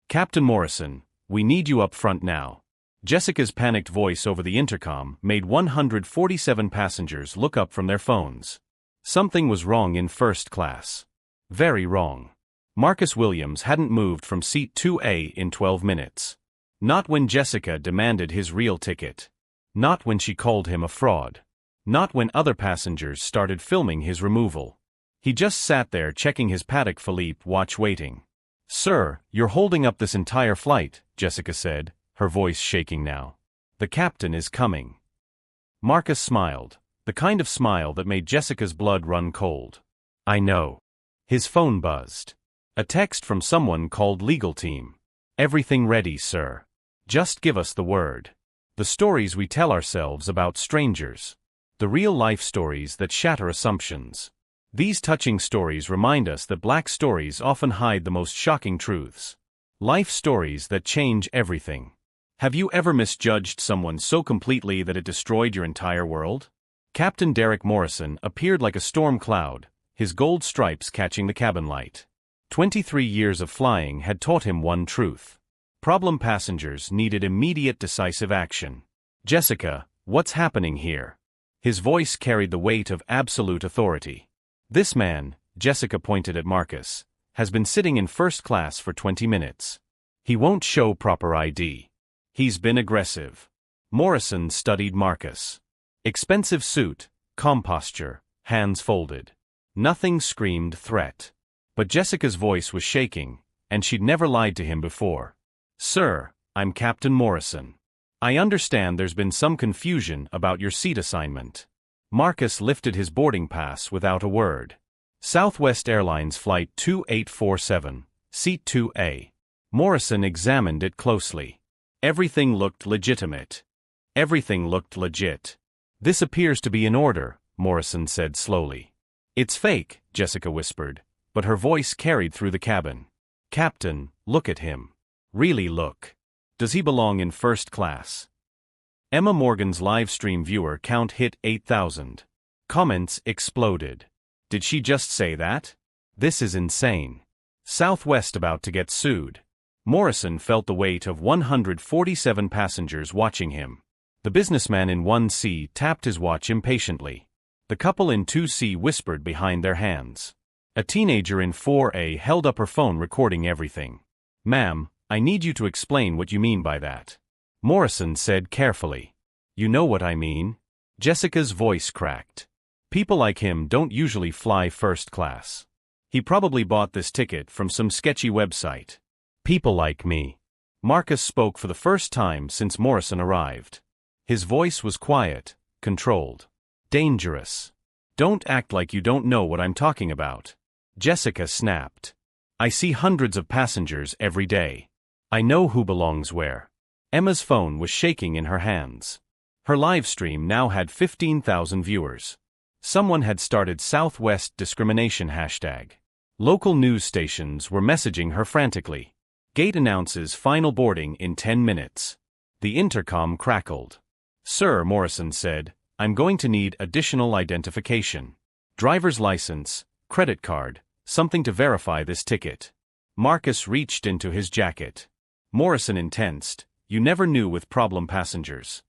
Captain Morrison, we need you up front now. Jessica's panicked voice over the intercom made 147 passengers look up from their phones. Something was wrong in first class. Very wrong. Marcus Williams hadn't moved from seat 2A in 12 minutes. Not when Jessica demanded his real ticket. Not when she called him a fraud. Not when other passengers started filming his removal. He just sat there checking his Patek Philippe watch waiting. "Sir, you're holding up this entire flight," Jessica said, her voice shaking now. "The captain is coming." Marcus smiled, the kind of smile that made Jessica's blood run cold. "I know." His phone buzzed. A text from someone called legal team. "Everything ready, sir. Just give us the word." The stories we tell ourselves about strangers. The real-life stories that shatter assumptions. These touching stories remind us that black stories often hide the most shocking truths. Life stories that change everything. Have you ever misjudged someone so completely that it destroyed your entire world? Captain Derek Morrison appeared like a storm cloud, his gold stripes catching the cabin light. 23 years of flying had taught him one truth. Problem passengers needed immediate decisive action. "Jessica, what's happening here?" His voice carried the weight of absolute authority. "This man," Jessica pointed at Marcus, "has been sitting in first class for 20 minutes. He won't show proper ID. He's been aggressive." Morrison studied Marcus. Expensive suit, calm posture, hands folded. Nothing screamed threat. But Jessica's voice was shaking, and she'd never lied to him before. "Sir, I'm Captain Morrison. I understand there's been some confusion about your seat assignment." Marcus lifted his boarding pass without a word. Southwest Airlines Flight 2847, Seat 2A. Morrison examined it closely. Everything looked legitimate. Everything looked legit. "This appears to be in order," Morrison said slowly. "It's fake," Jessica whispered, but her voice carried through the cabin. "Captain, look at him. Really look. Does he belong in first class?" Emma Morgan's live stream viewer count hit 8,000. Comments exploded. Did she just say that? This is insane. Southwest about to get sued. Morrison felt the weight of 147 passengers watching him. The businessman in 1C tapped his watch impatiently. The couple in 2C whispered behind their hands. A teenager in 4A held up her phone recording everything. "Ma'am, I need you to explain what you mean by that." Morrison said carefully. "You know what I mean?" Jessica's voice cracked. "People like him don't usually fly first class. He probably bought this ticket from some sketchy website. People like me." Marcus spoke for the first time since Morrison arrived. His voice was quiet, controlled. "Dangerous. Don't act like you don't know what I'm talking about." Jessica snapped. "I see hundreds of passengers every day. I know who belongs where." Emma's phone was shaking in her hands. Her live stream now had 15,000 viewers. Someone had started Southwest discrimination hashtag. Local news stations were messaging her frantically. "Gate announces final boarding in 10 minutes. The intercom crackled. "Sir," Morrison said, "I'm going to need additional identification. Driver's license, credit card, something to verify this ticket." Marcus reached into his jacket. Morrison intensed, "You never knew with problem passengers."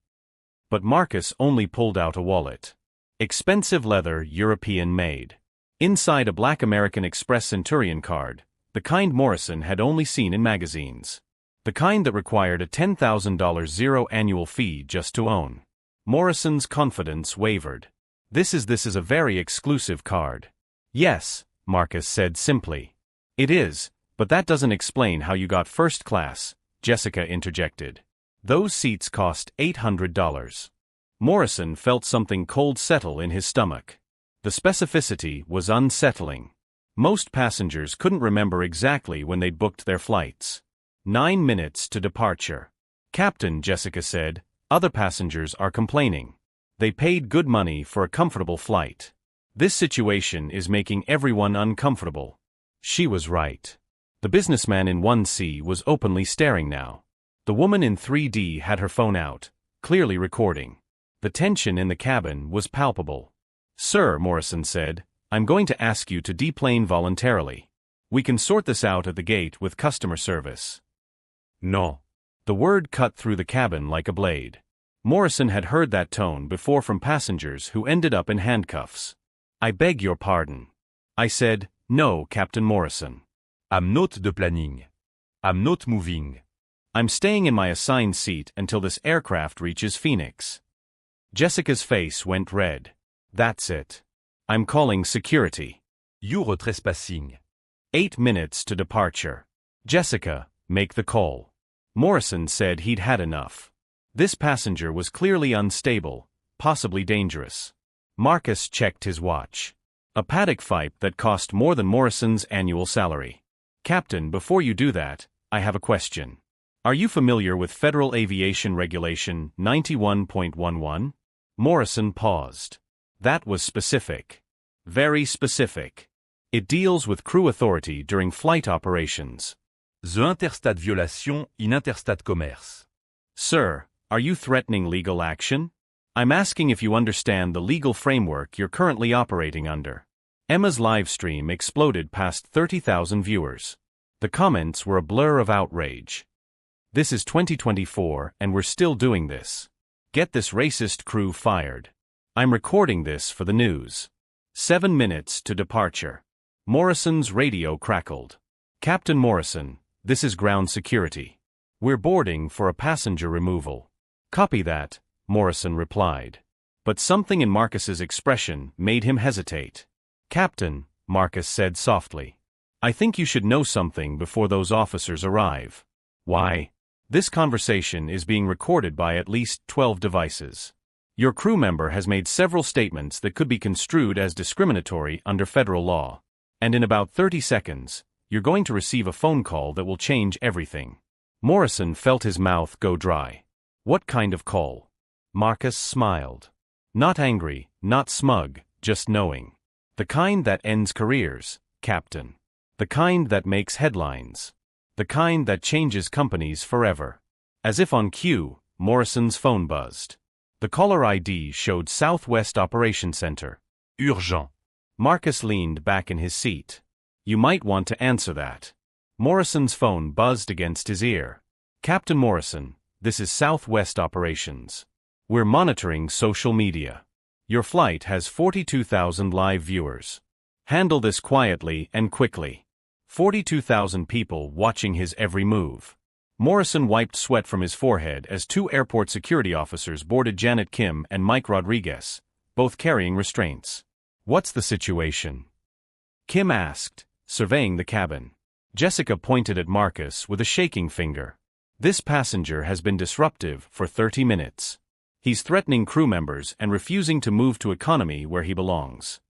But Marcus only pulled out a wallet. Expensive leather, European-made. Inside a black American Express Centurion card, the kind Morrison had only seen in magazines. The kind that required a $10,000 zero annual fee just to own. Morrison's confidence wavered. This is a very exclusive card." "Yes," Marcus said simply. "It is, but that doesn't explain how you got first class," Jessica interjected. "Those seats cost $800. Morrison felt something cold settle in his stomach. The specificity was unsettling. Most passengers couldn't remember exactly when they'd booked their flights. 9 minutes to departure. "Captain," Jessica said, "other passengers are complaining. They paid good money for a comfortable flight. This situation is making everyone uncomfortable." She was right. The businessman in 1C was openly staring now. The woman in 3D had her phone out, clearly recording. The tension in the cabin was palpable. "Sir," Morrison said, "I'm going to ask you to deplane voluntarily. We can sort this out at the gate with customer service." Non. The word cut through the cabin like a blade. Morrison had heard that tone before from passengers who ended up in handcuffs. I beg your pardon. I said, no, Captain Morrison. I'm not de planning. I'm not moving. I'm staying in my assigned seat until this aircraft reaches Phoenix. Jessica's face went red. That's it. I'm calling security. You're trespassing. 8 minutes to departure. Jessica, make the call. Morrison said he'd had enough. This passenger was clearly unstable, possibly dangerous. Marcus checked his watch. A paddock fight that cost more than Morrison's annual salary. Captain, before you do that, I have a question. Are you familiar with Federal Aviation Regulation 91.11? Morrison paused. That was specific. Very specific. It deals with crew authority during flight operations. The interstate violation in interstate commerce. Sir, are you threatening legal action? I'm asking if you understand the legal framework you're currently operating under. Emma's live stream exploded past 30,000 viewers. The comments were a blur of outrage. This is 2024 and we're still doing this. Get this racist crew fired. I'm recording this for the news. 7 minutes to departure. Morrison's radio crackled. Captain Morrison, this is ground security. We're boarding for a passenger removal. Copy that, Morrison replied. But something in Marcus's expression made him hesitate. Captain, Marcus said softly. I think you should know something before those officers arrive. Why? This conversation is being recorded by at least 12 devices. Your crew member has made several statements that could be construed as discriminatory under federal law. And in about 30 seconds, you're going to receive a phone call that will change everything. Morrison felt his mouth go dry. What kind of call? Marcus smiled. Not angry, not smug, just knowing. The kind that ends careers, Captain. The kind that makes headlines. The kind that changes companies forever. As if on cue, Morrison's phone buzzed. The caller ID showed Southwest Operations Center. Urgent. Marcus leaned back in his seat. You might want to answer that. Morrison's phone buzzed against his ear. Captain Morrison, this is Southwest Operations. We're monitoring social media. Your flight has 42,000 live viewers. Handle this quietly and quickly. 42,000 people watching his every move. Morrison wiped sweat from his forehead as 2 airport security officers boarded Janet Kim and Mike Rodriguez, both carrying restraints. What's the situation? Kim asked, surveying the cabin. Jessica pointed at Marcus with a shaking finger. This passenger has been disruptive for 30 minutes. He's threatening crew members and refusing to move to economy where he belongs.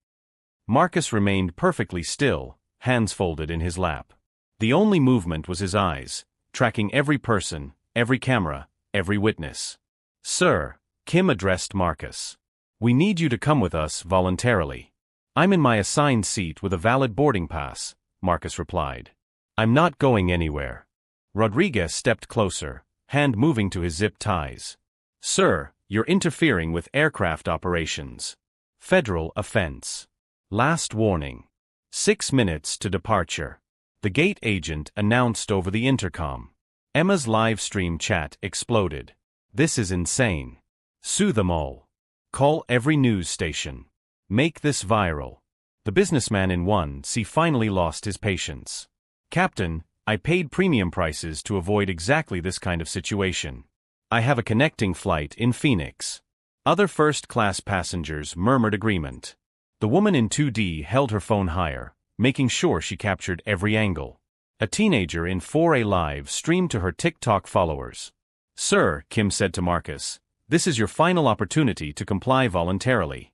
Marcus remained perfectly still, hands folded in his lap. The only movement was his eyes, tracking every person, every camera, every witness. Sir, Kim addressed Marcus. We need you to come with us voluntarily. I'm in my assigned seat with a valid boarding pass, Marcus replied. I'm not going anywhere. Rodriguez stepped closer, hand moving to his zip ties. Sir, you're interfering with aircraft operations. Federal offense. Last warning. 6 minutes to departure. The gate agent announced over the intercom. Emma's live stream chat exploded. This is insane. Sue them all. Call every news station. Make this viral. The businessman in 1C finally lost his patience. Captain, I paid premium prices to avoid exactly this kind of situation. I have a connecting flight in Phoenix. Other first-class passengers murmured agreement. The woman in 2D held her phone higher, making sure she captured every angle. A teenager in 4A Live streamed to her TikTok followers. Sir, Kim said to Marcus, this is your final opportunity to comply voluntarily.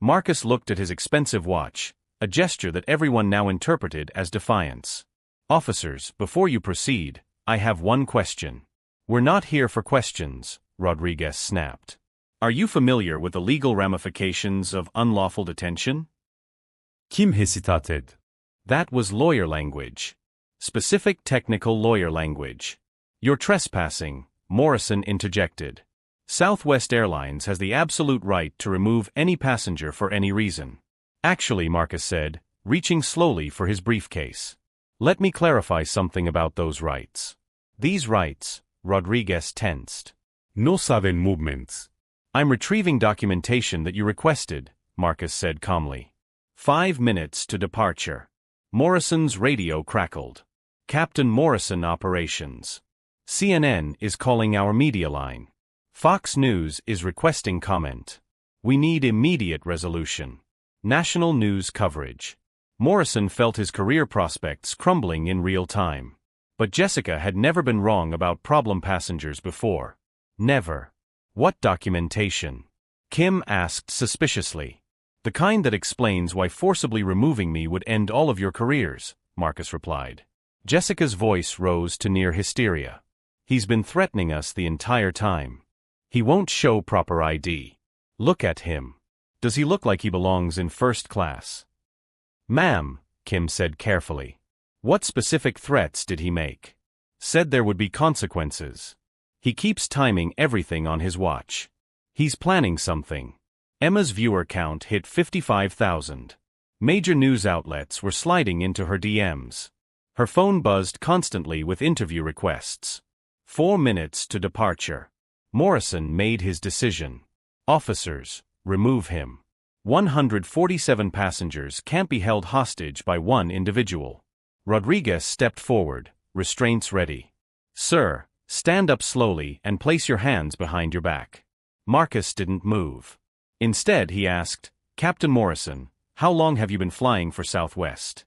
Marcus looked at his expensive watch, a gesture that everyone now interpreted as defiance. Officers, before you proceed, I have one question. We're not here for questions, Rodriguez snapped. Are you familiar with the legal ramifications of unlawful detention? Kim hesitated. That was lawyer language. Specific technical lawyer language. You're trespassing, Morrison interjected. Southwest Airlines has the absolute right to remove any passenger for any reason. Actually, Marcus said, reaching slowly for his briefcase. Let me clarify something about those rights. These rights, Rodriguez tensed. No sudden movements. I'm retrieving documentation that you requested, Marcus said calmly. 5 minutes to departure. Morrison's radio crackled. Captain Morrison operations. CNN is calling our media line. Fox News is requesting comment. We need immediate resolution. National news coverage. Morrison felt his career prospects crumbling in real time. But Jessica had never been wrong about problem passengers before. Never. What documentation? Kim asked suspiciously. The kind that explains why forcibly removing me would end all of your careers, Marcus replied. Jessica's voice rose to near hysteria. He's been threatening us the entire time. He won't show proper ID. Look at him. Does he look like he belongs in first class? Ma'am, Kim said carefully. What specific threats did he make? Said there would be consequences. He keeps timing everything on his watch. He's planning something. Emma's viewer count hit 55,000. Major news outlets were sliding into her DMs. Her phone buzzed constantly with interview requests. 4 minutes to departure. Morrison made his decision. Officers, remove him. 147 passengers can't be held hostage by one individual. Rodriguez stepped forward, restraints ready. Sir, stand up slowly and place your hands behind your back. Marcus didn't move. Instead, he asked, Captain Morrison, how long have you been flying for Southwest?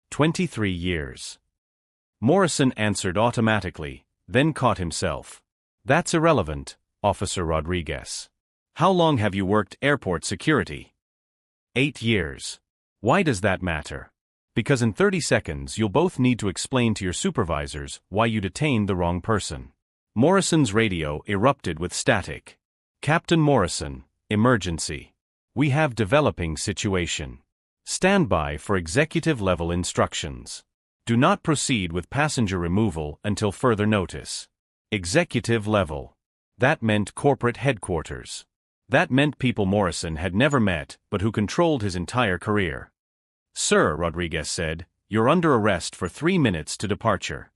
23 years. Morrison answered automatically, then caught himself. That's irrelevant, Officer Rodriguez. How long have you worked airport security? 8 years. Why does that matter? Because in 30 seconds you'll both need to explain to your supervisors why you detained the wrong person. Morrison's radio erupted with static. Captain Morrison, emergency. We have developing situation. Stand by for executive-level instructions. Do not proceed with passenger removal until further notice. Executive level. That meant corporate headquarters. That meant people Morrison had never met but who controlled his entire career. Sir, Rodriguez said, you're under arrest for 3 minutes to departure.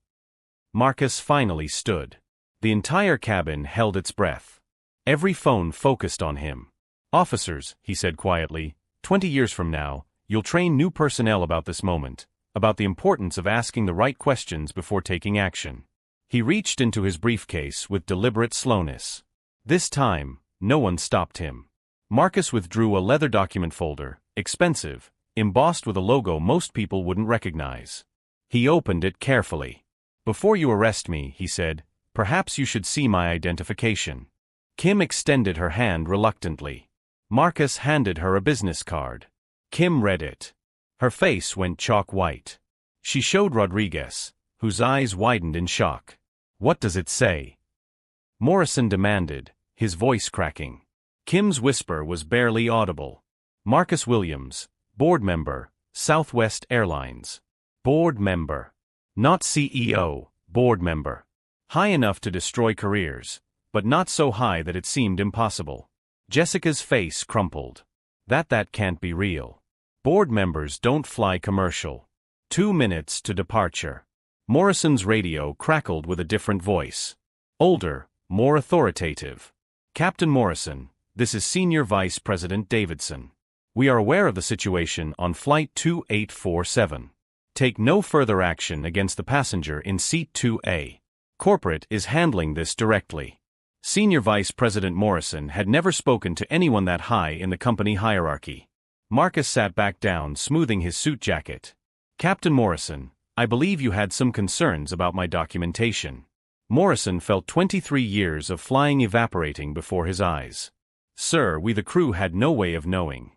Marcus finally stood. The entire cabin held its breath. Every phone focused on him. Officers, he said quietly, 20 years from now, you'll train new personnel about this moment, about the importance of asking the right questions before taking action. He reached into his briefcase with deliberate slowness. This time, no one stopped him. Marcus withdrew a leather document folder, expensive, embossed with a logo most people wouldn't recognize. He opened it carefully. Before you arrest me, he said, perhaps you should see my identification. Kim extended her hand reluctantly. Marcus handed her a business card. Kim read it. Her face went chalk white. She showed Rodriguez, whose eyes widened in shock. What does it say? Morrison demanded, his voice cracking. Kim's whisper was barely audible. Marcus Williams, board member, Southwest Airlines. Board member. Not CEO, board member. High enough to destroy careers, but not so high that it seemed impossible. Jessica's face crumpled. That can't be real. Board members don't fly commercial. 2 minutes to departure. Morrison's radio crackled with a different voice. Older, more authoritative. Captain Morrison, this is Senior Vice President Davidson. We are aware of the situation on Flight 2847. Take no further action against the passenger in Seat 2A. Corporate is handling this directly. Senior Vice President Morrison had never spoken to anyone that high in the company hierarchy. Marcus sat back down, smoothing his suit jacket. Captain Morrison, I believe you had some concerns about my documentation. Morrison felt 23 years of flying evaporating before his eyes. Sir, we the crew had no way of knowing.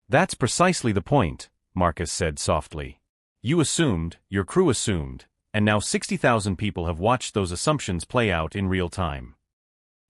That's precisely the point, Marcus said softly. You assumed, your crew assumed, and now 60,000 people have watched those assumptions play out in real time.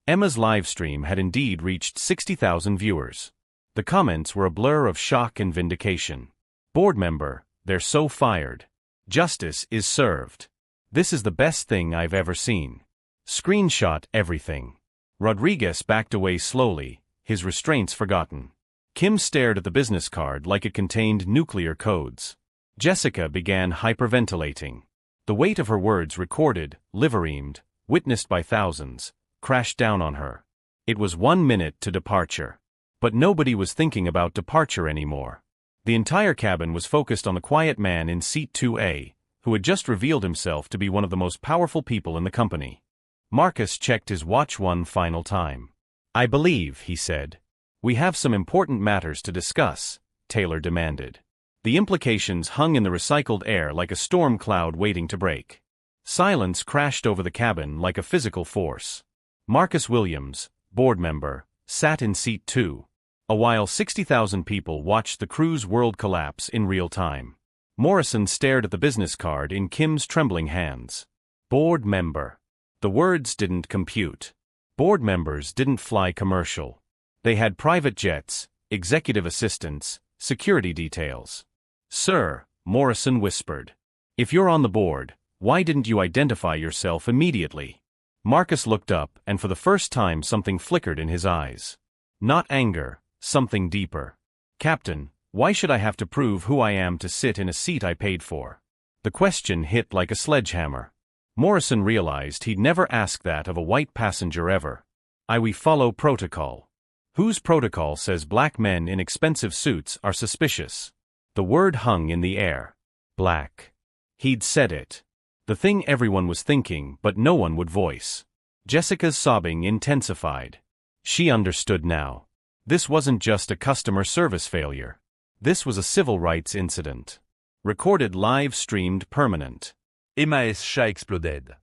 Emma's live stream had indeed reached 60,000 viewers. The comments were a blur of shock and vindication. Board member, they're so fired. Justice is served. This is the best thing I've ever seen. Screenshot everything. Rodriguez backed away slowly, his restraints forgotten. Kim stared at the business card like it contained nuclear codes. Jessica began hyperventilating. The weight of her words recorded, liverimed, witnessed by thousands, crashed down on her. It was 1 minute to departure. But nobody was thinking about departure anymore. The entire cabin was focused on the quiet man in seat 2A, who had just revealed himself to be one of the most powerful people in the company. Marcus checked his watch one final time. "I believe," he said. "We have some important matters to discuss," Taylor demanded. The implications hung in the recycled air like a storm cloud waiting to break. Silence crashed over the cabin like a physical force. Marcus Williams, board member, sat in seat 2, while 60,000 people watched the crew's world collapse in real time. Morrison stared at the business card in Kim's trembling hands. Board member. The words didn't compute. Board members didn't fly commercial. They had private jets, executive assistants, security details. "Sir," Morrison whispered, "if you're on the board, why didn't you identify yourself immediately?" Marcus looked up, and for the first time something flickered in his eyes. Not anger, something deeper. "Captain, why should I have to prove who I am to sit in a seat I paid for?" The question hit like a sledgehammer. Morrison realized he'd never asked that of a white passenger ever. We follow protocol." "Whose protocol says black men in expensive suits are suspicious?" The word hung in the air. Black. He'd said it. The thing everyone was thinking, but no one would voice. Jessica's sobbing intensified. She understood now. This wasn't just a customer service failure. This was a civil rights incident. Recorded, live-streamed, permanent. Emma's chat exploded.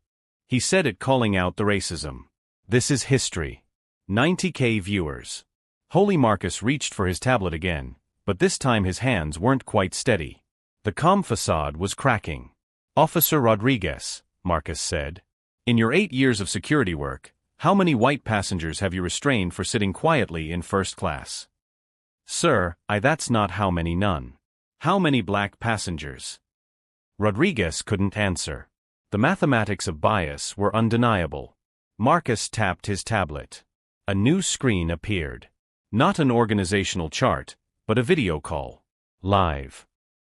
He said it, calling out the racism. This is history. 90K viewers. Holy Marcus reached for his tablet again, but this time his hands weren't quite steady. The calm facade was cracking. "Officer Rodriguez," Marcus said, "in your 8 years of security work, how many white passengers have you restrained for sitting quietly in first class?" "Sir, that's not how many, none." "How many black passengers?" Rodriguez couldn't answer. The mathematics of bias were undeniable. Marcus tapped his tablet. A new screen appeared. Not an organizational chart, but a video call. Live.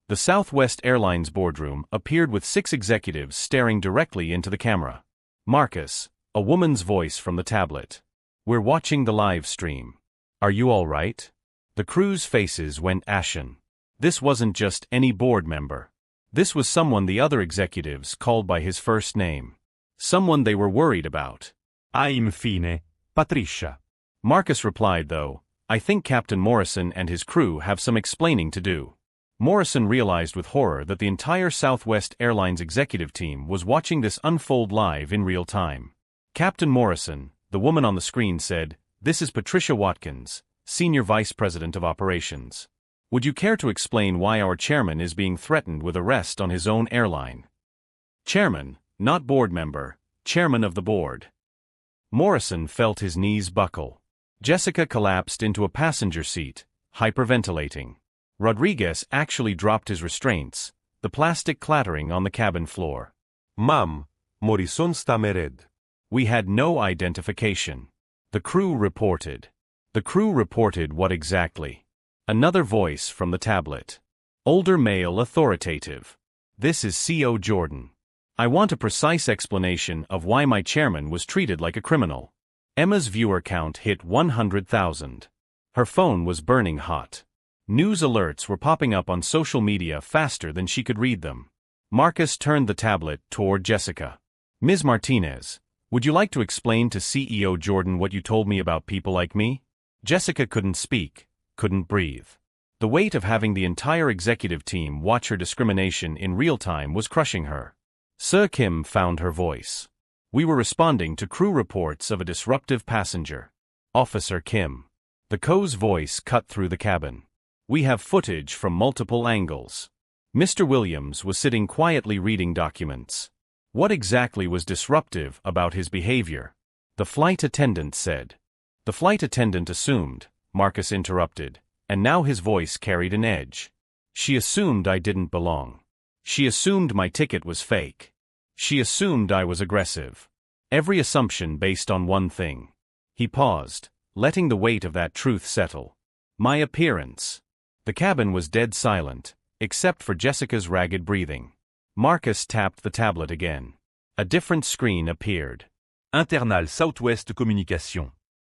The Southwest Airlines boardroom appeared with 6 executives staring directly into the camera. "Marcus," a woman's voice from the tablet. "We're watching the live stream. Are you all right?" The crew's faces went ashen. This wasn't just any board member. This was someone the other executives called by his first name. Someone they were worried about. Infine, Patricia." Marcus replied, though, "I think Captain Morrison and his crew have some explaining to do." Morrison realized with horror that the entire Southwest Airlines executive team was watching this unfold live in real time. "Captain Morrison," the woman on the screen said, "this is Patricia Watkins, Senior Vice President of Operations. Would you care to explain why our chairman is being threatened with arrest on his own airline?" Chairman, not board member, chairman of the board. Morrison felt his knees buckle. Jessica collapsed into a passenger seat, hyperventilating. Rodriguez actually dropped his restraints, the plastic clattering on the cabin floor. "Ma'am, Morrison sta mered." "We had no identification." The crew reported. The crew reported what exactly? Another voice from the tablet. Older male, authoritative. "This is CO Jordan. I want a precise explanation of why my chairman was treated like a criminal." Emma's viewer count hit 100,000. Her phone was burning hot. News alerts were popping up on social media faster than she could read them. Marcus turned the tablet toward Jessica. "Ms. Martinez, would you like to explain to CEO Jordan what you told me about people like me?" Jessica couldn't speak, couldn't breathe. The weight of having the entire executive team watch her discrimination in real time was crushing her. Sir Kim found her voice. "We were responding to crew reports of a disruptive passenger." Officer Kim. The co's voice cut through the cabin. "We have footage from multiple angles." Mr. Williams was sitting quietly reading documents. What exactly was disruptive about his behavior? The flight attendant said. The flight attendant assumed, Marcus interrupted, and now his voice carried an edge. "She assumed I didn't belong. She assumed my ticket was fake. She assumed I was aggressive. Every assumption based on one thing." He paused, letting the weight of that truth settle. "My appearance." The cabin was dead silent, except for Jessica's ragged breathing. Marcus tapped the tablet again. A different screen appeared. Internal Southwest Communication.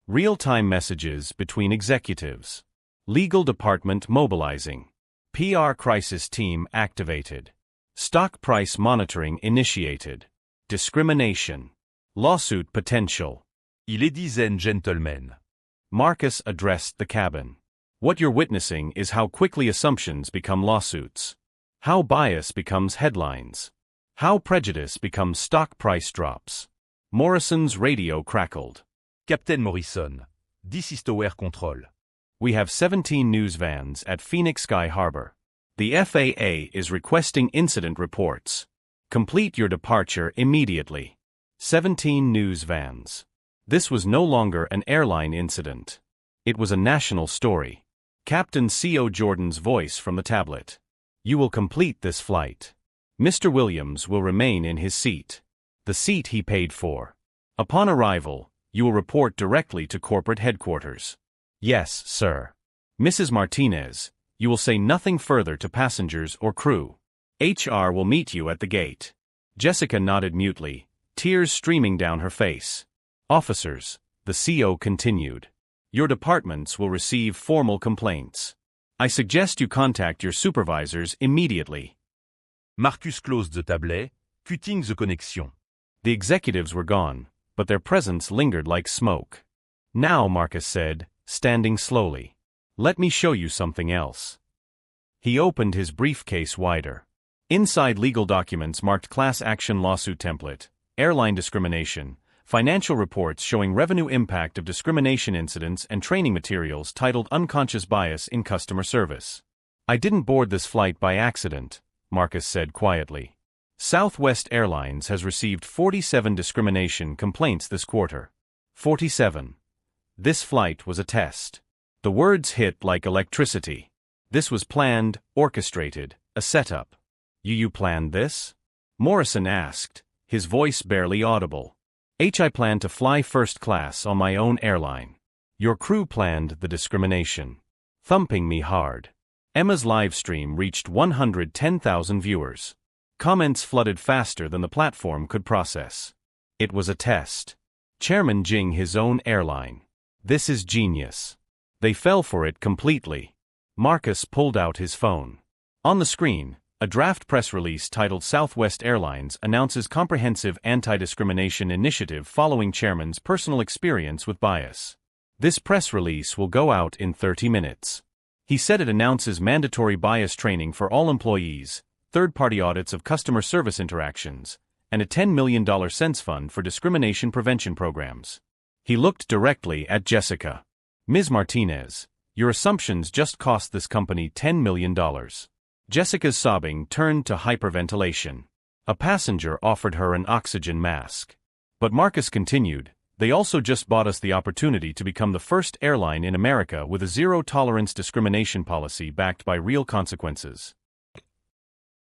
Real-time messages between executives. Legal department mobilizing. PR crisis team activated. Stock price monitoring initiated. Discrimination. Lawsuit potential. Ladies and gentlemen. Marcus addressed the cabin. What you're witnessing is how quickly assumptions become lawsuits. How bias becomes headlines. How prejudice becomes stock price drops. Morrison's radio crackled. Captain Morrison. This is Tower Control. We have 17 news vans at Phoenix Sky Harbor. The FAA is requesting incident reports. Complete your departure immediately. 17 news vans. This was no longer an airline incident. It was a national story. Captain C.O. Jordan's voice from the tablet. You will complete this flight. Mr. Williams will remain in his seat. The seat he paid for. Upon arrival, you will report directly to corporate headquarters. Yes, sir. Mrs. Martinez, you will say nothing further to passengers or crew. HR will meet you at the gate. Jessica nodded mutely, tears streaming down her face. Officers, the CO continued. Your departments will receive formal complaints. I suggest you contact your supervisors immediately. Marcus closed the tablet, cutting the connection. The executives were gone, but their presence lingered like smoke. Now, Marcus said, standing slowly. Let me show you something else. He opened his briefcase wider. Inside legal documents marked class action lawsuit template, airline discrimination, financial reports showing revenue impact of discrimination incidents and training materials titled Unconscious Bias in Customer Service. I didn't board this flight by accident, Marcus said quietly. Southwest Airlines has received 47 discrimination complaints this quarter. 47. This flight was a test. The words hit like electricity. This was planned, orchestrated, a setup. You planned this? Morrison asked, his voice barely audible. I planned to fly first class on my own airline. Your crew planned the discrimination. Thumping me hard. Emma's live stream reached 110,000 viewers. Comments flooded faster than the platform could process. It was a test. Chairman Jing his own airline. This is genius. They fell for it completely. Marcus pulled out his phone. On the screen, a draft press release titled Southwest Airlines announces comprehensive anti-discrimination initiative following chairman's personal experience with bias. This press release will go out in 30 minutes. He said it announces mandatory bias training for all employees, third-party audits of customer service interactions, and a $10 million sense fund for discrimination prevention programs. He looked directly at Jessica. Ms. Martinez, your assumptions just cost this company $10 million. Jessica's sobbing turned to hyperventilation. A passenger offered her an oxygen mask. But Marcus continued, they also just bought us the opportunity to become the first airline in America with a zero-tolerance discrimination policy backed by real consequences.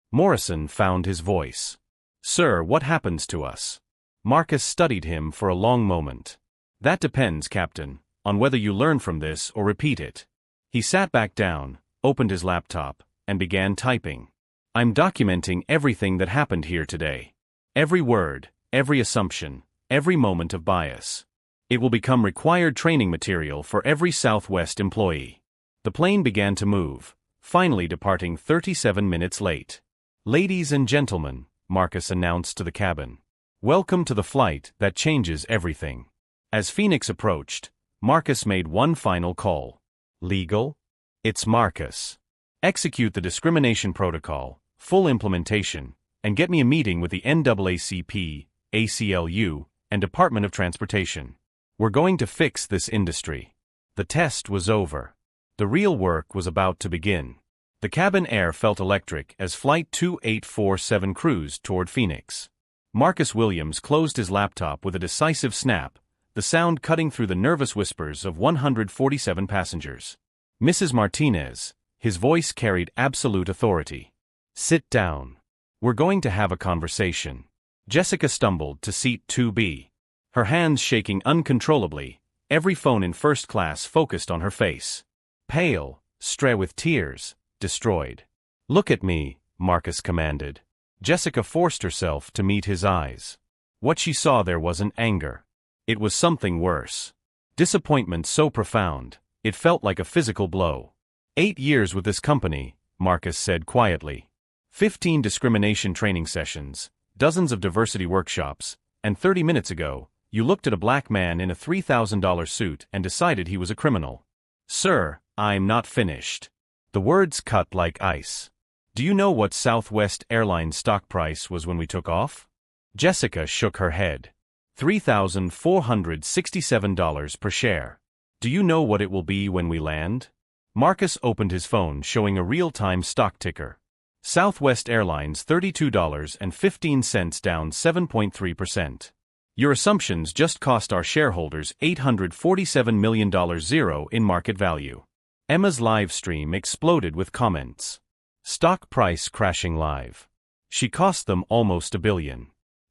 Morrison found his voice. Sir, what happens to us? Marcus studied him for a long moment. That depends, Captain, on whether you learn from this or repeat it. He sat back down, opened his laptop, and began typing. I'm documenting everything that happened here today. Every word, every assumption, every moment of bias. It will become required training material for every Southwest employee. The plane began to move, finally departing 37 minutes late. Ladies and gentlemen, Marcus announced to the cabin. Welcome to the flight that changes everything. As Phoenix approached, Marcus made one final call. Legal? It's Marcus. Execute the discrimination protocol, full implementation, and get me a meeting with the NAACP, ACLU, and Department of Transportation. We're going to fix this industry. The test was over. The real work was about to begin. The cabin air felt electric as Flight 2847 cruised toward Phoenix. Marcus Williams closed his laptop with a decisive snap, the sound cutting through the nervous whispers of 147 passengers. Mrs. Martinez, his voice carried absolute authority. Sit down. We're going to have a conversation. Jessica stumbled to seat 2B. Her hands shaking uncontrollably, every phone in first class focused on her face. Pale, stray with tears, destroyed. Look at me, Marcus commanded. Jessica forced herself to meet his eyes. What she saw there wasn't anger. It was something worse. Disappointment so profound, it felt like a physical blow. 8 years with this company, Marcus said quietly. 15 discrimination training sessions, dozens of diversity workshops, and 30 minutes ago, you looked at a black man in a $3,000 suit and decided he was a criminal. Sir, I'm not finished. The words cut like ice. Do you know what Southwest Airlines stock price was when we took off? Jessica shook her head. $3,467 per share. Do you know what it will be when we land? Marcus opened his phone showing a real-time stock ticker. Southwest Airlines $32.15 down 7.3%. Your assumptions just cost our shareholders $847 million zero in market value. Emma's live stream exploded with comments. Stock price crashing live. She cost them almost $1 billion.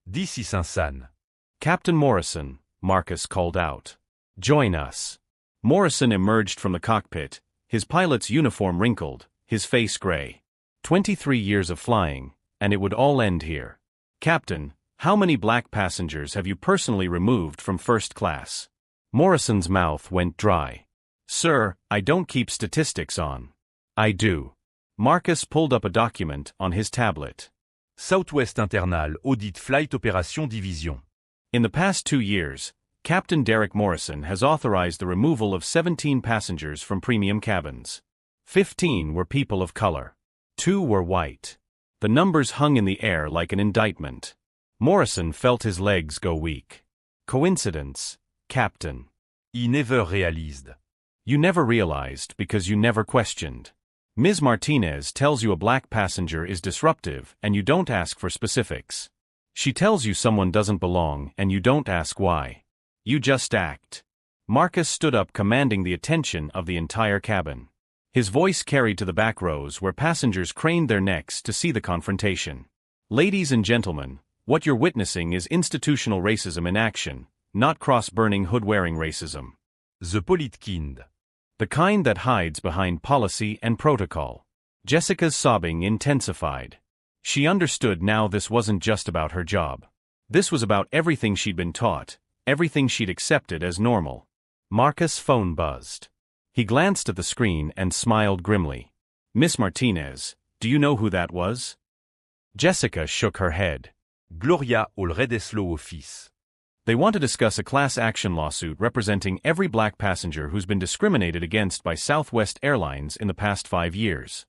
This is insane. Captain Morrison, Marcus called out. Join us. Morrison emerged from the cockpit, his pilot's uniform wrinkled, his face gray. 23 years of flying, and it would all end here. Captain, how many black passengers have you personally removed from first class? Morrison's mouth went dry. Sir, I don't keep statistics on. I do. Marcus pulled up a document on his tablet. Southwest Internal Audit Flight Operation Division. In the past 2 years, Captain Derek Morrison has authorized the removal of 17 passengers from premium cabins. 15 were people of color. 2 were white. The numbers hung in the air like an indictment. Morrison felt his legs go weak. Coincidence, Captain. He never realized. You never realized because you never questioned. Ms. Martinez tells you a black passenger is disruptive and you don't ask for specifics. She tells you someone doesn't belong and you don't ask why. You just act. Marcus stood up, commanding the attention of the entire cabin. His voice carried to the back rows where passengers craned their necks to see the confrontation. Ladies and gentlemen, what you're witnessing is institutional racism in action, not cross-burning hood-wearing racism. The polite-kind. The kind that hides behind policy and protocol. Jessica's sobbing intensified. She understood now this wasn't just about her job. This was about everything she'd been taught, everything she'd accepted as normal. Marcus' phone buzzed. He glanced at the screen and smiled grimly. Miss Martinez, do you know who that was? Jessica shook her head. Gloria Redeslow office. They want to discuss a class action lawsuit representing every black passenger who's been discriminated against by Southwest Airlines in the past 5 years.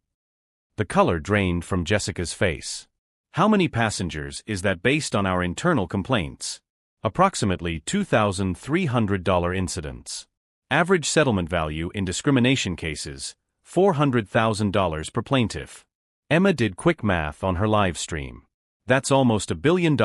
The color drained from Jessica's face. How many passengers is that based on our internal complaints? Approximately $2,300 incidents. Average settlement value in discrimination cases, $400,000 per plaintiff. Emma did quick math on her live stream. That's almost $1 billion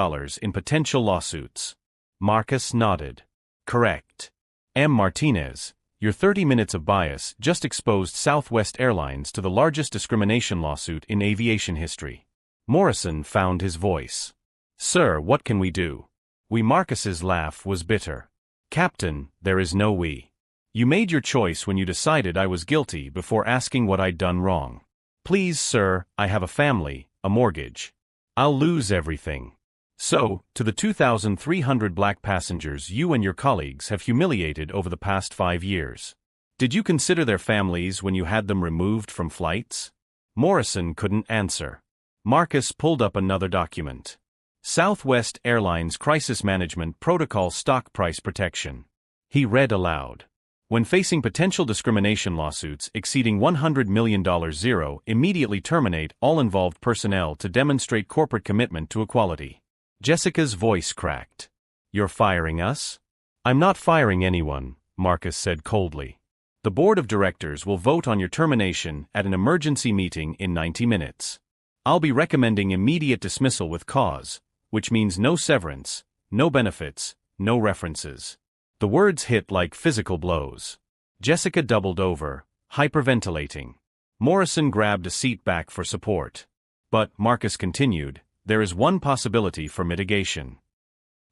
in potential lawsuits. Marcus nodded. Correct. M. Martinez, your 30 minutes of bias just exposed Southwest Airlines to the largest discrimination lawsuit in aviation history. Morrison found his voice. Sir, what can we do? We. Marcus's laugh was bitter. Captain, there is no we. You made your choice when you decided I was guilty before asking what I'd done wrong. Please, sir, I have a family, a mortgage. I'll lose everything. So, to the 2,300 black passengers you and your colleagues have humiliated over the past 5 years. Did you consider their families when you had them removed from flights? Morrison couldn't answer. Marcus pulled up another document. Southwest Airlines Crisis Management Protocol Stock Price Protection. He read aloud. When facing potential discrimination lawsuits exceeding $100 million zero, immediately terminate all involved personnel to demonstrate corporate commitment to equality. Jessica's voice cracked. You're firing us? I'm not firing anyone, Marcus said coldly. The board of directors will vote on your termination at an emergency meeting in 90 minutes. I'll be recommending immediate dismissal with cause, which means no severance, no benefits, no references. The words hit like physical blows. Jessica doubled over, hyperventilating. Morrison grabbed a seat back for support. But, Marcus continued, there is one possibility for mitigation.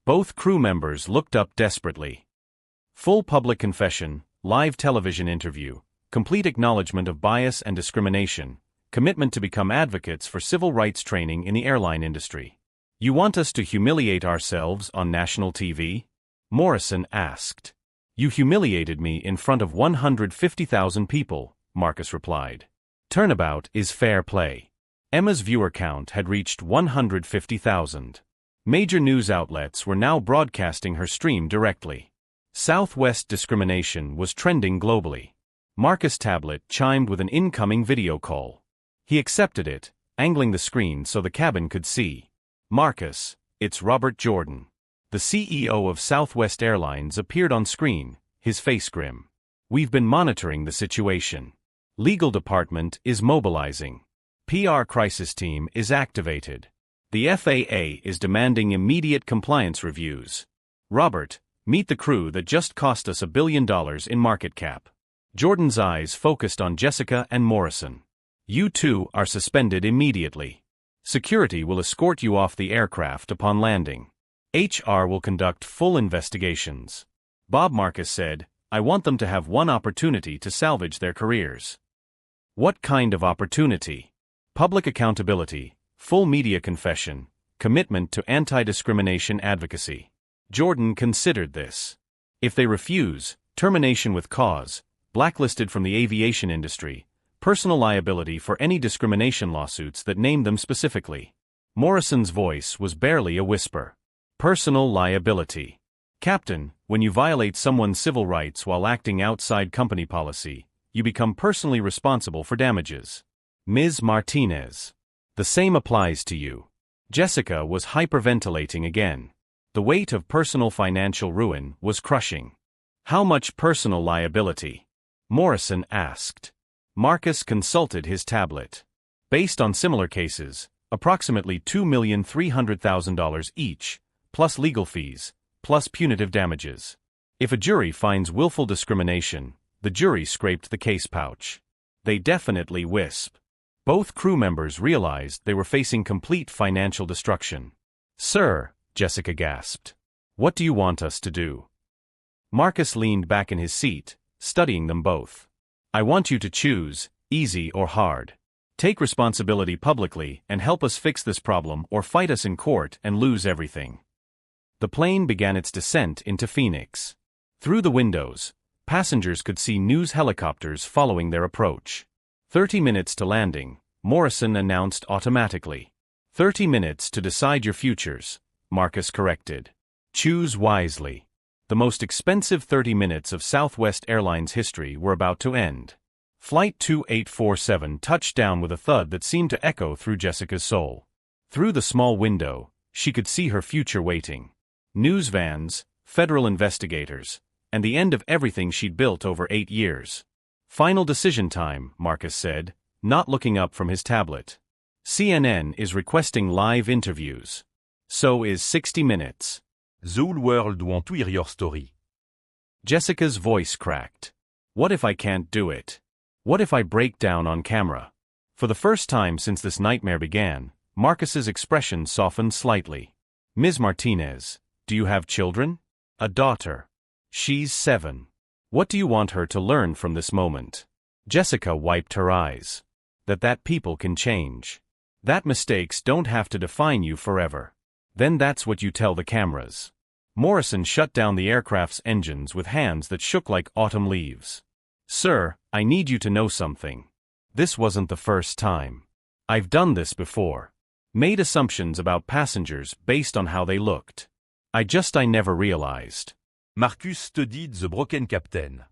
Both crew members looked up desperately. Full public confession, live television interview, complete acknowledgement of bias and discrimination, commitment to become advocates for civil rights training in the airline industry. You want us to humiliate ourselves on national TV? Morrison asked. You humiliated me in front of 150,000 people, Marcus replied. Turnabout is fair play. Emma's viewer count had reached 150,000. Major news outlets were now broadcasting her stream directly. Southwest discrimination was trending globally. Marcus' tablet chimed with an incoming video call. He accepted it, angling the screen so the cabin could see. Marcus, it's Robert Jordan. The CEO of Southwest Airlines appeared on screen, his face grim. We've been monitoring the situation. Legal department is mobilizing. PR crisis team is activated. The FAA is demanding immediate compliance reviews. Robert, meet the crew that just cost us $1 billion in market cap. Jordan's eyes focused on Jessica and Morrison. You two are suspended immediately. Security will escort you off the aircraft upon landing. HR will conduct full investigations. Bob Marcus said, I want them to have one opportunity to salvage their careers. What kind of opportunity? Public accountability, full media confession, commitment to anti-discrimination advocacy. Jordan considered this. If they refuse, termination with cause, blacklisted from the aviation industry, personal liability for any discrimination lawsuits that name them specifically. Morrison's voice was barely a whisper. Personal liability. Captain, when you violate someone's civil rights while acting outside company policy, you become personally responsible for damages. Ms. Martinez. The same applies to you. Jessica was hyperventilating again. The weight of personal financial ruin was crushing. How much personal liability? Morrison asked. Marcus consulted his tablet. Based on similar cases, approximately $2,300,000 each, plus legal fees, plus punitive damages. If a jury finds willful discrimination, the jury scraped the case pouch. They definitely wisp. Both crew members realized they were facing complete financial destruction. Sir, Jessica gasped. What do you want us to do? Marcus leaned back in his seat, studying them both. I want you to choose, easy or hard. Take responsibility publicly and help us fix this problem or fight us in court and lose everything. The plane began its descent into Phoenix. Through the windows, passengers could see news helicopters following their approach. 30 minutes to landing, Morrison announced automatically. 30 minutes to decide your futures, Marcus corrected. Choose wisely. The most expensive 30 minutes of Southwest Airlines history were about to end. Flight 2847 touched down with a thud that seemed to echo through Jessica's soul. Through the small window, she could see her future waiting. News vans, federal investigators, and the end of everything she'd built over 8 years. Final decision time, Marcus said, not looking up from his tablet. CNN is requesting live interviews. So is 60 Minutes. The whole world want to hear your story. Jessica's voice cracked. What if I can't do it? What if I break down on camera? For the first time since this nightmare began, Marcus's expression softened slightly. Ms. Martinez, do you have children? A daughter. She's 7. What do you want her to learn from this moment? Jessica wiped her eyes. That people can change. That mistakes don't have to define you forever. Then that's what you tell the cameras. Morrison shut down the aircraft's engines with hands that shook like autumn leaves. Sir, I need you to know something. This wasn't the first time. I've done this before. Made assumptions about passengers based on how they looked. I never realized. Marcus studied the broken captain.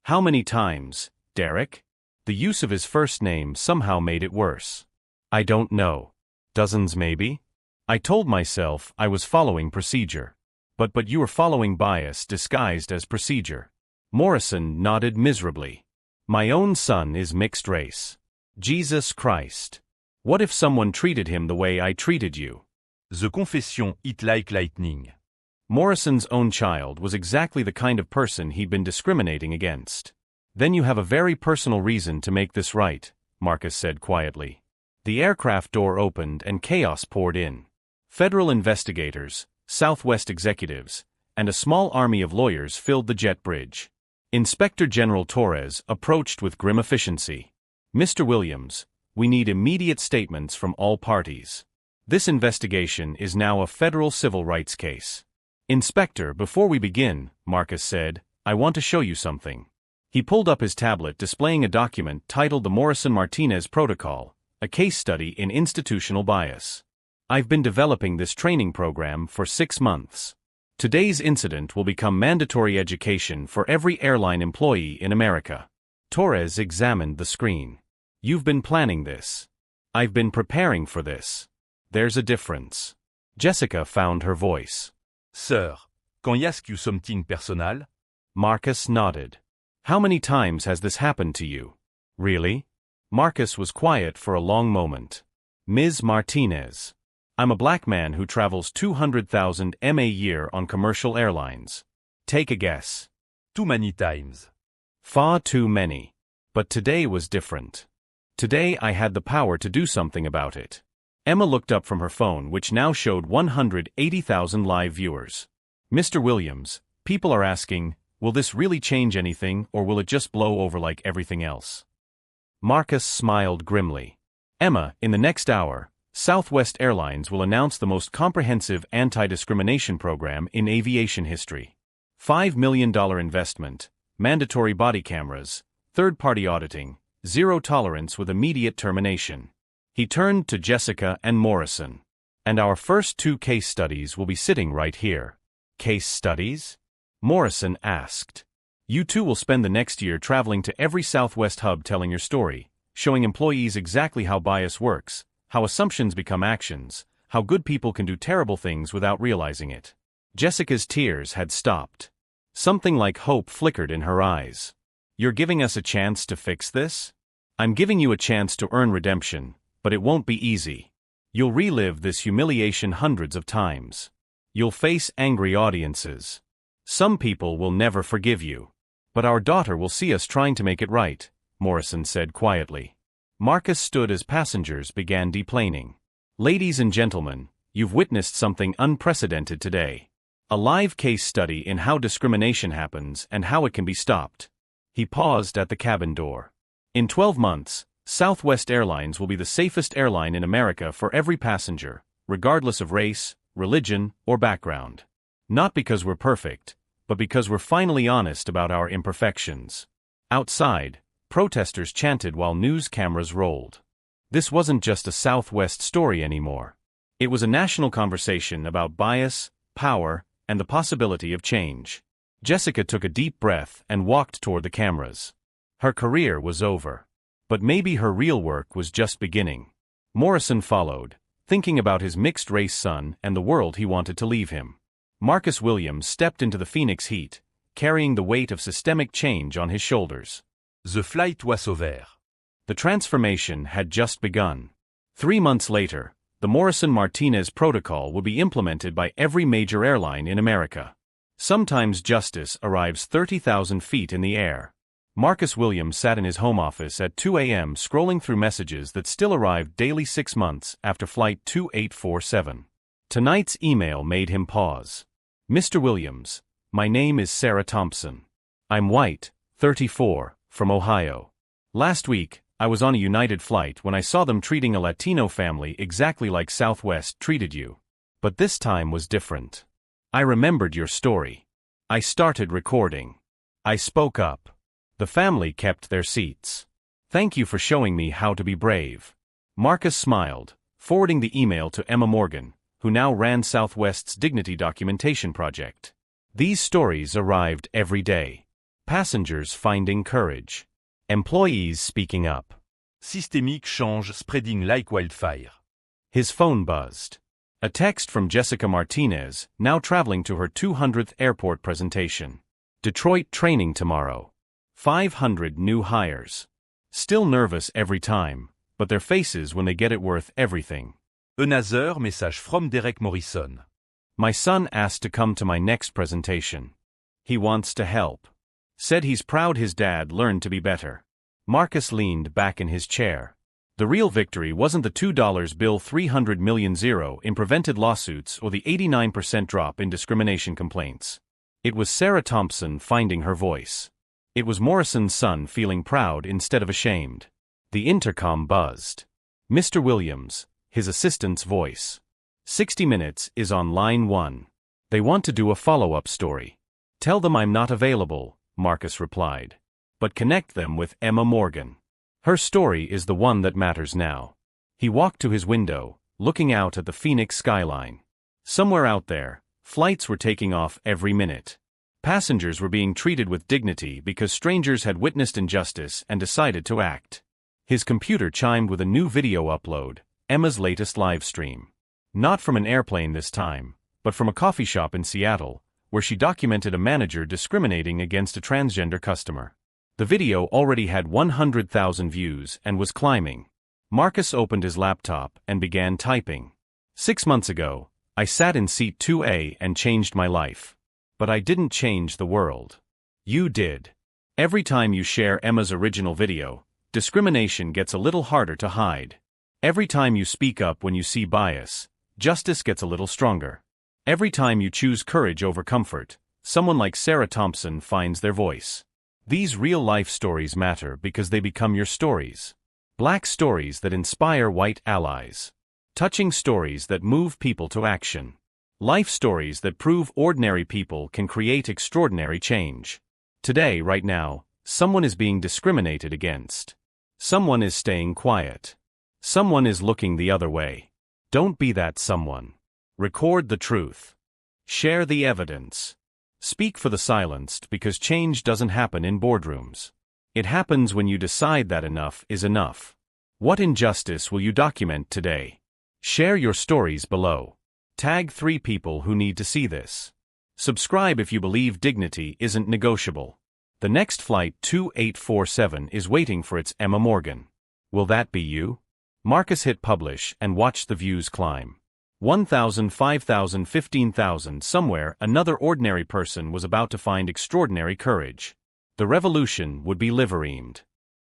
How many times, Derek? The use of his first name somehow made it worse. I don't know. Dozens maybe? I told myself I was following procedure. But you were following bias disguised as procedure. Morrison nodded miserably. My own son is mixed race. Jesus Christ. What if someone treated him the way I treated you? The confession hit like lightning. Morrison's own child was exactly the kind of person he'd been discriminating against. Then you have a very personal reason to make this right, Marcus said quietly. The aircraft door opened and chaos poured in. Federal investigators, Southwest executives, and a small army of lawyers filled the jet bridge. Inspector General Torres approached with grim efficiency. Mr. Williams, We need immediate statements from all parties. This investigation is now a federal civil rights case. Inspector, before we begin, Marcus said, I want to show you something. He pulled up his tablet displaying a document titled the Morrison-Martinez Protocol, a case study in institutional bias. I've been developing this training program for 6 months. Today's incident will become mandatory education for every airline employee in America. Torres examined the screen. You've been planning this. I've been preparing for this. There's a difference. Jessica found her voice. Sir, quand y a-ce que something personal? Marcus nodded. How many times has this happened to you? Really? Marcus was quiet for a long moment. Ms. Martinez. I'm a black man who travels 200,000 m a year on commercial airlines. Take a guess. Too many times. Far too many. But today was different. Today I had the power to do something about it. Emma looked up from her phone, which now showed 180,000 live viewers. Mr. Williams, people are asking, will this really change anything or will it just blow over like everything else? Marcus smiled grimly. Emma, in the next hour, Southwest Airlines will announce the most comprehensive anti-discrimination program in aviation history. $5 million investment, mandatory body cameras, third-party auditing, zero tolerance with immediate termination. He turned to Jessica and Morrison. And our first 2 case studies will be sitting right here. Case studies? Morrison asked. You two will spend the next year traveling to every Southwest hub telling your story, showing employees exactly how bias works, how assumptions become actions, how good people can do terrible things without realizing it. Jessica's tears had stopped. Something like hope flickered in her eyes. You're giving us a chance to fix this? I'm giving you a chance to earn redemption, but it won't be easy. You'll relive this humiliation hundreds of times. You'll face angry audiences. Some people will never forgive you. But our daughter will see us trying to make it right, Morrison said quietly. Marcus stood as passengers began deplaning. Ladies and gentlemen, you've witnessed something unprecedented today. A live case study in how discrimination happens and how it can be stopped. He paused at the cabin door. In 12 months, Southwest Airlines will be the safest airline in America for every passenger, regardless of race, religion, or background. Not because we're perfect, but because we're finally honest about our imperfections. Outside, protesters chanted while news cameras rolled. This wasn't just a Southwest story anymore. It was a national conversation about bias, power, and the possibility of change. Jessica took a deep breath and walked toward the cameras. Her career was over. But maybe her real work was just beginning. Morrison followed, thinking about his mixed-race son and the world he wanted to leave him. Marcus Williams stepped into the Phoenix heat, carrying the weight of systemic change on his shoulders. The flight was over. The transformation had just begun. 3 months later, the Morrison-Martinez Protocol will be implemented by every major airline in America. Sometimes justice arrives 30,000 feet in the air. Marcus Williams sat in his home office at 2 a.m. scrolling through messages that still arrived daily 6 months after Flight 2847. Tonight's email made him pause. Mr. Williams, my name is Sarah Thompson. I'm white, 34, from Ohio. Last week, I was on a United flight when I saw them treating a Latino family exactly like Southwest treated you. But this time was different. I remembered your story. I started recording. I spoke up. The family kept their seats. Thank you for showing me how to be brave. Marcus smiled, forwarding the email to Emma Morgan, who now ran Southwest's Dignity Documentation Project. These stories arrived every day. Passengers finding courage. Employees speaking up. Systemic change spreading like wildfire. His phone buzzed. A text from Jessica Martinez, now traveling to her 200th airport presentation. Detroit training tomorrow. 500 new hires. Still nervous every time, but their faces when they get it worth everything. Another message from Derek Morrison. My son asked to come to my next presentation. He wants to help. Said he's proud his dad learned to be better. Marcus leaned back in his chair. The real victory wasn't the $2 bill 300 million zero in prevented lawsuits or the 89% drop in discrimination complaints. It was Sarah Thompson finding her voice. It was Morrison's son feeling proud instead of ashamed. The intercom buzzed. Mr. Williams, his assistant's voice. 60 Minutes is on line 1. They want to do a follow-up story. Tell them I'm not available, Marcus replied. But connect them with Emma Morgan. Her story is the one that matters now. He walked to his window, looking out at the Phoenix skyline. Somewhere out there, flights were taking off every minute. Passengers were being treated with dignity because strangers had witnessed injustice and decided to act. His computer chimed with a new video upload, Emma's latest live stream. Not from an airplane this time, but from a coffee shop in Seattle, where she documented a manager discriminating against a transgender customer. The video already had 100,000 views and was climbing. Marcus opened his laptop and began typing. 6 months ago, I sat in seat 2A and changed my life. But I didn't change the world. You did. Every time you share Emma's original video, discrimination gets a little harder to hide. Every time you speak up when you see bias, justice gets a little stronger. Every time you choose courage over comfort, someone like Sarah Thompson finds their voice. These real-life stories matter because they become your stories. Black stories that inspire white allies. Touching stories that move people to action. Life stories that prove ordinary people can create extraordinary change. Today, right now, someone is being discriminated against. Someone is staying quiet. Someone is looking the other way. Don't be that someone. Record the truth. Share the evidence. Speak for the silenced because change doesn't happen in boardrooms. It happens when you decide that enough is enough. What injustice will you document today? Share your stories below. Tag 3 people who need to see this. Subscribe if you believe dignity isn't negotiable. The next flight 2847 is waiting for its Emma Morgan. Will that be you? Marcus hit publish and watched the views climb. 1,000, 5,000, 15,000. Somewhere, another ordinary person was about to find extraordinary courage. The revolution would be liver-eamed.